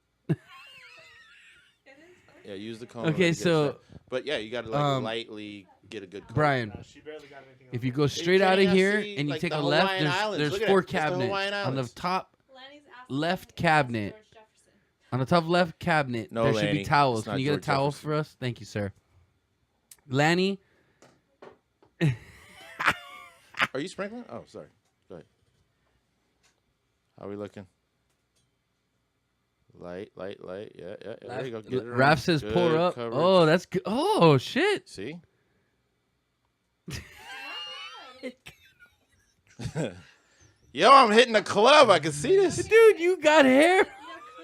Yeah, use the comb. Okay, to get it so, set. But yeah, you gotta lightly get a good comb. Brian, She barely got anything. if you go straight can't out of even here see, and you like, take the a left, Hawaiian Islands. there's Look at 4 that. That's the cabinets Hawaiian on the Islands. top. Lanny's asking Left if cabinet. George Jefferson. On the top left cabinet, No, there should Lanny, be towels. it's Can not you get a George towel Jefferson. for us? Thank you, sir. Lanny, Are you sprinkling? Oh, sorry. Go ahead. How are we looking? Light. Yeah. There you go. Get it around. Raph says Good pour up. coverage. Oh, that's good. Oh, shit. See? Yo, I'm hitting the club. I can see this. Dude, you got hair.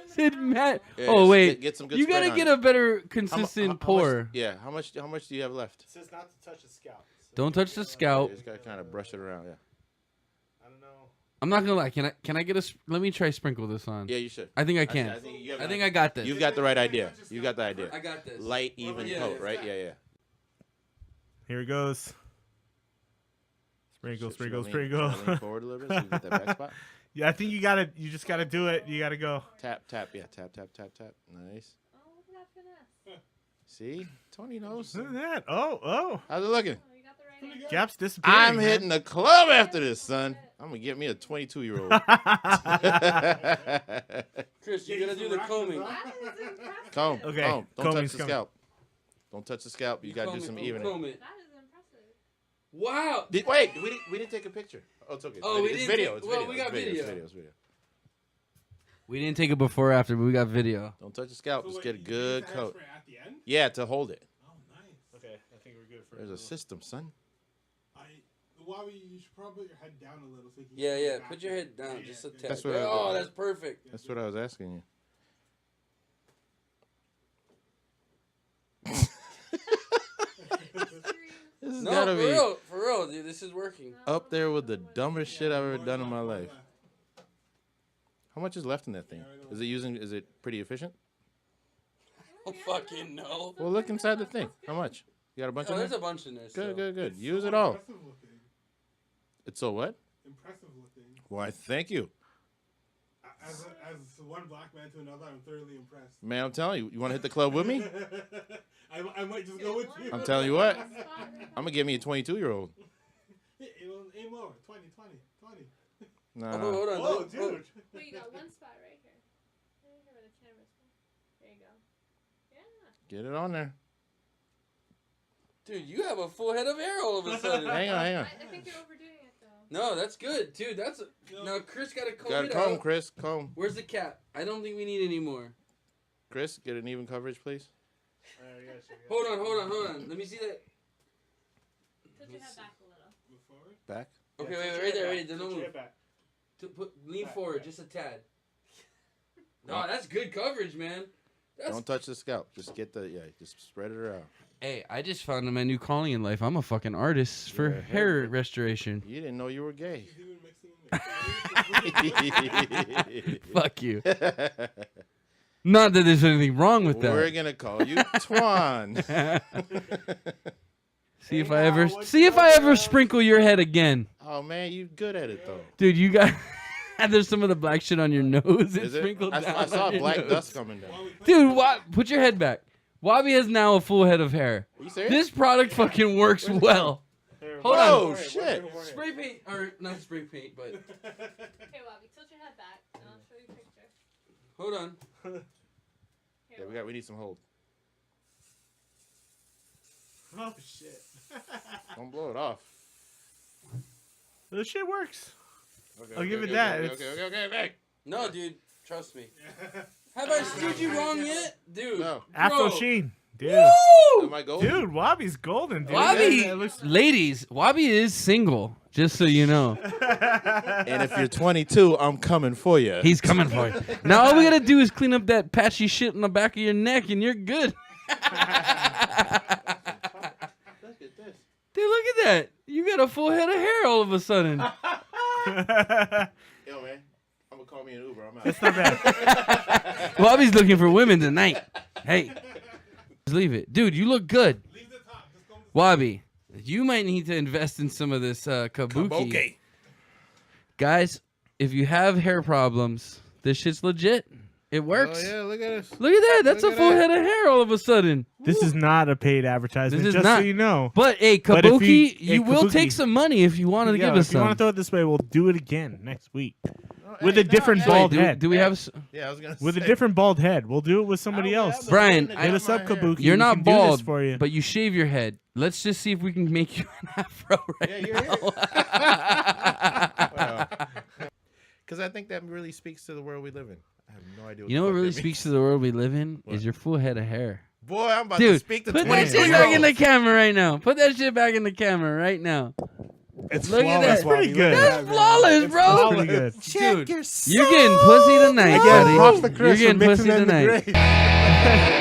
Said Matt. Yeah, Oh, just wait. get some good You spread gotta on get it. a better How mu- consistent how pour. much- yeah. How much do you have left? It says not to touch the scalp. So Don't touch the You scalp. just gotta kind of brush it around. Yeah. I don't know. I'm not gonna lie. Can I get let me try sprinkle this on. Yeah, you should. I think I can. I think, you have I think I got this. You've got the right idea. You got the idea. I got this. Light, even Yeah. coat, right? Yeah. Here it goes. Sprinkle. Should I lean forward a little bit so you get that back spot. Yeah, I think you just gotta do it. You gotta go. Tap. Yeah, tap. Nice. Oh, look at that finesse. See? Tony knows. Look at that. Oh. How's it looking? Oh, you got the right idea. Gap's disappearing. I'm man. hitting the club after this, son. I'm going to get me a 22-year-old. Chris, you gotta do the combing. That is impressive. Comb. Okay, Comb. Don't touch combing's the coming. scalp. Don't touch the scalp. You got to do some evening. Comb it. That is impressive. Wow. Wait, we didn't take a picture. Oh, it's okay. Oh, we it's didn't video. take- It's well, video. we got It's video. It's video. We didn't take it before or after, but we got video. Don't touch the scalp. Just get a good coat. At the end? Yeah, to hold it. Oh, nice. Okay, I think we're good for There's a system, son. Wobby, you should probably put your head down a little so you can Yeah, get yeah. back Put your in. head down, just a tad. That's what I- Oh, that's perfect. That's what I was asking you. This has No, got to be for real, dude. This is working. up there with the dumbest shit I've ever done in my life. How much is left in that thing? Is it pretty efficient? Oh, fucking no. Well, look inside the thing. How much? You got a bunch Oh, in there's there? a bunch in there. still. Good. It's Use so it all. Impressive looking. It's so what? Impressive looking. Why, thank you. As one black man to another, I'm thoroughly impressed. Man, I'm telling you. You want to hit the club with me? I might just go with you. I'm telling you what. I'm going to get me a 22-year-old. Aim lower. 20. Nah. Oh, hold on. Whoa, look, dude. look. Wait, you got one spot right here. Right here where the camera's going. There you go. Yeah. Get it on there. Dude, you have a full head of hair all of a sudden. Hang on. I think you're overdoing it though. No, that's good, dude. That's now Chris got to comb Got to it comb, out. Chris. Comb. Where's the cap? I don't think we need any more. Chris, get an even coverage, please. Hold on. Let me see that. Put your head back a little. Move forward. Back. Okay, wait, right there. Don't move. Lean forward, just a tad. No, that's good coverage, man. Don't touch the scalp. Just just spread it around. Hey, I just found my new calling in life. I'm a fucking artist for You're a hair hair- restoration. You didn't know you were gay. She's even mixing. Fuck you. Not that there's anything wrong with We're that. gonna call you Twan. See if I ever sprinkle your head again. Oh man, you good at it though. Dude, you got there's some of the black shit on your nose. It's Is it? sprinkled down I saw on your black nose. dust coming down. Dude, put your head back. Wabi has now a full head of hair. Are you serious? This product fucking works well. Here, Hold Oh, on. shit. Spray paint, or not spray paint, but Okay, Bobby, tilt your head back, and I'll show you a picture. hold on. Here, Yeah, we need some hold. Oh shit. Don't blow it off. The shit works. Okay, I'll give it that. Okay. No, dude, trust me. Have I steered you wrong yet, dude? No. Afro Bro. Sheen. Dude. Am I gold? Dude, Wabi's golden, dude. Wabi, That looks- ladies, Wabi is single. Just so you know, And if you're 22, I'm coming for you. he's coming for you. Now all we gotta do is clean up that patchy shit on the back of your neck, and you're good. Look at this. Dude, look at that. You got a full head of hair all of a sudden. Yo, man. I'm gonna call me an Uber. I'm out. That's not bad. Wabi's looking for women tonight. Hey, just leave it, dude. You look good. Leave the top. Just go. Wabi, you might need to invest in some of this kabuki. Okay. Guys, if you have hair problems, this shit's legit. It works. Oh, yeah, look at this. Look at that. That's Look a at full that. head of hair all of a sudden. This is not a paid advertisement, This is just not. so you know. But hey, But if kabuki, you- you hey, will Kabuki. take some money if you wanted to Yeah, give us if you want some. to throw it this way, we'll do it again next week. Oh, With hey, a different no, hey. bald Wait, head. do we have? Yeah, I was gonna With say. a different bald head. We'll do it with somebody I don't else. have the Brian, button to I- Hit get us my up, hair. Kabuki. You're We not can do this bald, for you. but you shave your head. Let's just see if we can make you an afro right Yeah, you're now. Because I think that really speaks to the world we live in. I have no idea. You know what really speaks speaks to the world we live in What? is your full head of hair. Boy, I'm about to Dude, speak to put that 22 shit year back in the olds. camera right now. Put that shit back in the camera right now. It's Look at flawless, that. Wabi. Pretty good. That's flawless, It's bro. pretty good. Dude, you're getting pussy tonight, Again, props buddy. to Chris You're getting for pussy mixing in the tonight. grade.